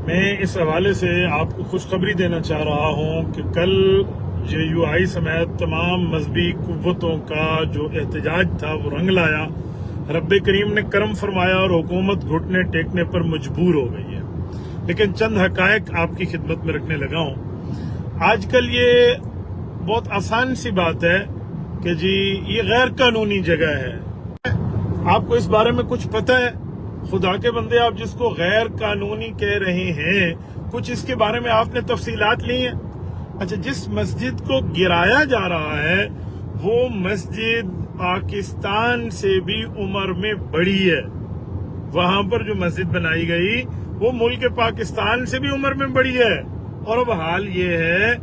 میں اس حوالے سے آپ کو خوشخبری دینا چاہ رہا ہوں کہ کل JUI سمیت تمام مذہبی قوتوں کا جو احتجاج تھا وہ رنگ لایا. رب کریم نے کرم فرمایا اور حکومت گھٹنے ٹیکنے پر مجبور ہو گئی ہے. لیکن چند حقائق آپ کی خدمت میں رکھنے لگا ہوں. آج کل یہ بہت آسان سی بات ہے کہ جی یہ غیر قانونی جگہ ہے. آپ کو اس بارے میں کچھ پتہ ہے؟ خدا کے بندے، آپ جس کو غیر قانونی کہہ رہے ہیں، کچھ اس کے بارے میں آپ نے تفصیلات لی ہیں؟ اچھا، جس مسجد کو گرایا جا رہا ہے وہ مسجد پاکستان سے بھی عمر میں بڑی ہے. وہاں پر جو مسجد بنائی گئی وہ ملک پاکستان سے بھی عمر میں بڑی ہے. اور اب حال یہ ہے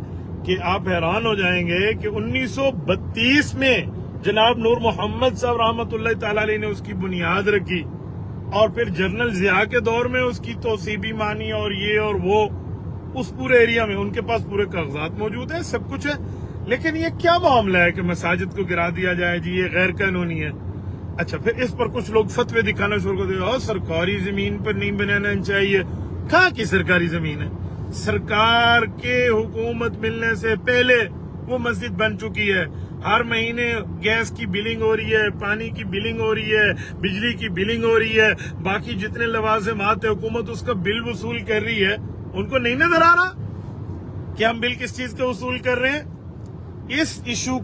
کہ آپ حیران ہو جائیں گے کہ 1932 میں جناب نور محمد صاحب رحمۃ اللہ تعالی علیہ نے اس کی بنیاد رکھی، اور پھر جنرل ضیاء کے دور میں اس کی توسیع بھی مانی، اور یہ اور وہ اس پورے ایریا میں ان کے پاس پورے کاغذات موجود ہیں، سب کچھ ہے. لیکن یہ کیا معاملہ ہے کہ مساجد کو گرا دیا جائے؟ جی یہ غیر قانونی ہے. اچھا، پھر اس پر کچھ لوگ فتوے دکھانا شروع کر دیں، سرکاری زمین پر نہیں بنانا چاہیے. کہاں کی سرکاری زمین ہے؟ سرکار کے حکومت ملنے سے پہلے وہ مسجد بن چکی ہے. ہر مہینے گیس کی بلنگ ہو رہی ہے، پانی کی بلنگ ہو رہی ہے، بجلی کی بلنگ ہو رہی ہے، باقی جتنے لوازمات ہیں حکومت اس کا بل وصول کر رہی ہے. ان کو نہیں نظر آ رہا کہ ہم بل کس چیز کا وصول کر رہے ہیں؟ اس ایشو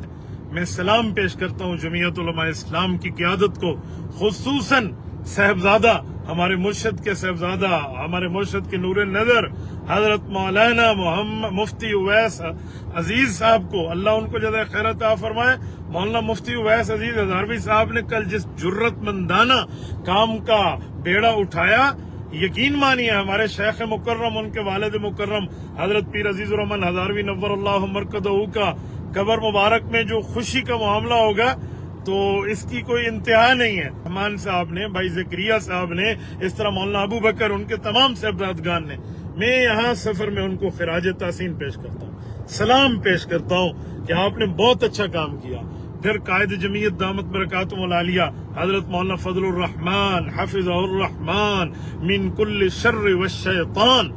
میں سلام پیش کرتا ہوں جمعیت علماء اسلام کی قیادت کو، خصوصاً صاحبزادہ ہمارے مرشد کے صاحبزادہ، ہمارے مرشد کے نور نظر حضرت مولانا محمد مفتی اویس عزیز صاحب کو، اللہ ان کو جزائے خیر عطا فرمائے. مولانا مفتی اویس عزیز ہزاروی صاحب نے کل جس جرت مندانہ کام کا بیڑا اٹھایا، یقین مانیے ہمارے شیخ مکرم، ان کے والد مکرم حضرت پیر عزیز الرحمن ہزاروی نور اللہ مرکزہ کا قبر مبارک میں جو خوشی کا معاملہ ہوگا تو اس کی کوئی انتہا نہیں ہے. رحمان صاحب نے، بھائی زکریہ صاحب نے، اس طرح مولانا ابو بکر، ان کے تمام صاحبزادگان نے. میں یہاں سفر میں ان کو خراج تحسین پیش کرتا ہوں، سلام پیش کرتا ہوں کہ آپ نے بہت اچھا کام کیا. پھر قائد جمعیت دامت برکاتہم العالیہ حضرت مولانا فضل الرحمان حفظہ الرحمان من کل شر والشیطان،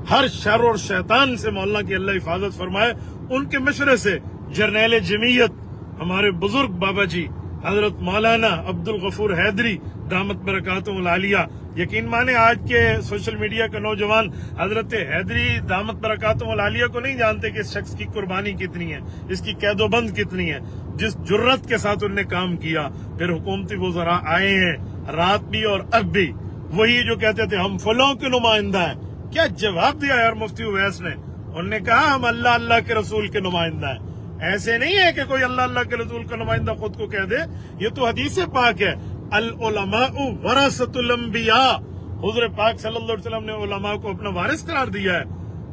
ہر شر اور شیطان سے مولانا کی اللہ حفاظت فرمائے. ان کے مشورے سے جرنیل جمعیت ہمارے بزرگ بابا جی حضرت مولانا عبد الغفور حیدری دامت برکاتہم العالیہ، یقین مانے آج کے سوشل میڈیا کا نوجوان حضرت حیدری دامت برکاتہم العالیہ کو نہیں جانتے کہ اس شخص کی قربانی کتنی ہے، اس کی قید و بند کتنی ہے، جس جرت کے ساتھ انہوں نے کام کیا. پھر حکومتی وزراء آئے ہیں رات بھی اور اب بھی، وہی جو کہتے تھے ہم فلاں کے نمائندہ ہیں. کیا جواب دیا یار مفتی اویس نے؟ انہوں نے کہا ہم اللہ کے رسول کے نمائندہ ہیں. ایسے نہیں ہے کہ کوئی اللہ کے رسول کا نمائندہ خود کو کہہ دے، یہ تو حدیث پاک ہے، العلماء ورثۃ الانبیاء. حضور پاک صلی اللہ علیہ وسلم نے علماء کو اپنا وارث قرار دیا ہے.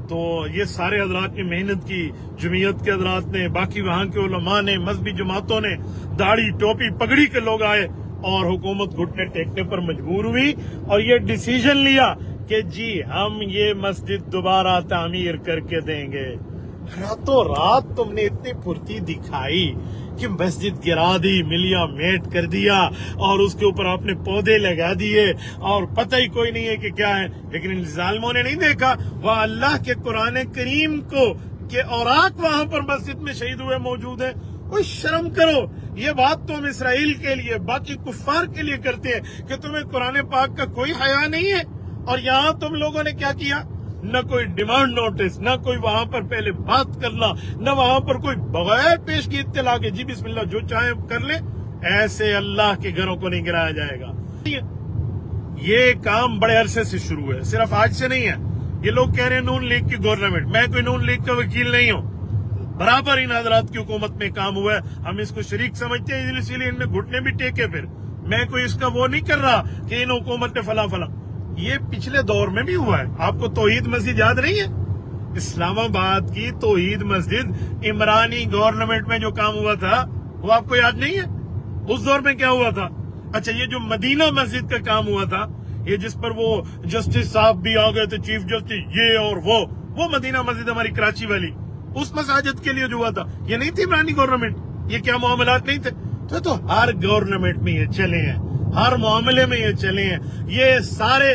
تو یہ سارے حضرات نے محنت کی، جمعیت کے حضرات نے، باقی وہاں کے علماء نے، مذہبی جماعتوں نے، داڑھی ٹوپی پگڑی کے لوگ آئے اور حکومت گھٹنے ٹیکنے پر مجبور ہوئی اور یہ ڈیسیژن لیا کہ جی ہم یہ مسجد دوبارہ تعمیر کر کے دیں گے. راتوں رات تم نے اتنی پھرتی دکھائی کہ مسجد گرا دی، ملیا میٹ کر دیا، اور اس کے اوپر آپ نے پودے لگا دیے اور پتہ ہی کوئی نہیں ہے کہ کیا ہے. لیکن ان ظالموں نے نہیں دیکھا وہ اللہ کے قرآن کریم کو کہ اوراق وہاں پر مسجد میں شہید ہوئے موجود ہیں. کوئی شرم کرو. یہ بات تو ہم اسرائیل کے لیے، باقی کفار کے لیے کرتے ہیں کہ تمہیں قرآن پاک کا کوئی حیا نہیں ہے. اور یہاں تم لوگوں نے کیا کیا؟ نہ کوئی ڈیمانڈ نوٹس، نہ کوئی وہاں پر پہلے بات کرنا، نہ وہاں پر کوئی بغیر پیش کی اطلاع کے جی بسم اللہ جو چاہے کر لیں. ایسے اللہ کے گھروں کو نہیں گرایا جائے گا. یہ کام بڑے عرصے سے شروع ہے، صرف آج سے نہیں ہے. یہ لوگ کہہ رہے ہیں نون لیگ کی گورنمنٹ، میں کوئی نون لیگ کا وکیل نہیں ہوں. برابر ان حضرات کی حکومت میں کام ہوا ہے، ہم اس کو شریک سمجھتے ہیں، اسی لیے ان نے گھٹنے بھی ٹیکے. پھر میں کوئی اس کا وہ نہیں کر رہا کہ ان حکومت نے فلاں فلاں. یہ پچھلے دور میں بھی ہوا ہے. آپ کو توحید مسجد یاد نہیں ہے؟ اسلام آباد کی توحید مسجد عمرانی گورنمنٹ میں جو کام ہوا تھا وہ آپ کو یاد نہیں ہے؟ اس دور میں کیا ہوا تھا؟ اچھا، یہ جو مدینہ مسجد کا کام ہوا تھا، یہ جس پر وہ جسٹس صاحب بھی آ گئے تھے، چیف جسٹس، یہ اور وہ مدینہ مسجد ہماری کراچی والی، اس مساجد کے لیے جو ہوا تھا، یہ نہیں تھی عمرانی گورنمنٹ. یہ کیا معاملات نہیں تھے؟ تو ہر گورنمنٹ میں یہ چلے ہیں، ہر معاملے میں یہ چلے ہیں. یہ سارے